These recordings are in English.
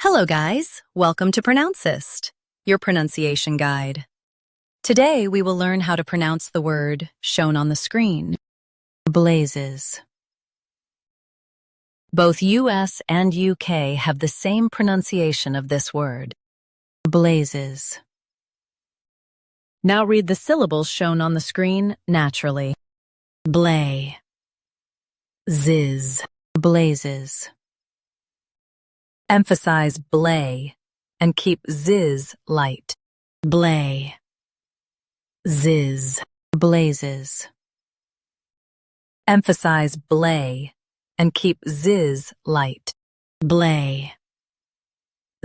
Hello guys, welcome to Pronouncist, your pronunciation guide. Today we will learn how to pronounce the word shown on the screen, blazes. Both US and UK have the same pronunciation of this word, blazes. Now read the syllables shown on the screen naturally. Blay, ziz, blazes. Emphasize blay and keep ziz light. Blay, ziz, blazes. Emphasize blay and keep ziz light. Blay,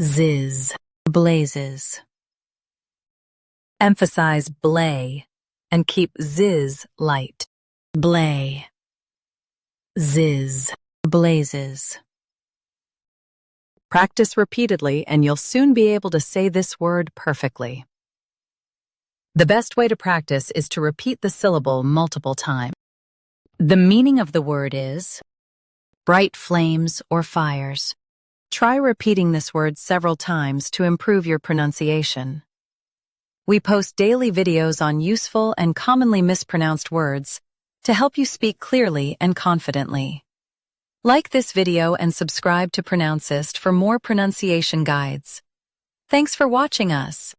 ziz, blazes. Emphasize blay and keep ziz light. Blay, ziz, blazes. Practice repeatedly and you'll soon be able to say this word perfectly. The best way to practice is to repeat the syllable multiple times. The meaning of the word is bright flames or fires. Try repeating this word several times to improve your pronunciation. We post daily videos on useful and commonly mispronounced words to help you speak clearly and confidently. Like this video and subscribe to Pronouncist for more pronunciation guides. Thanks for watching us.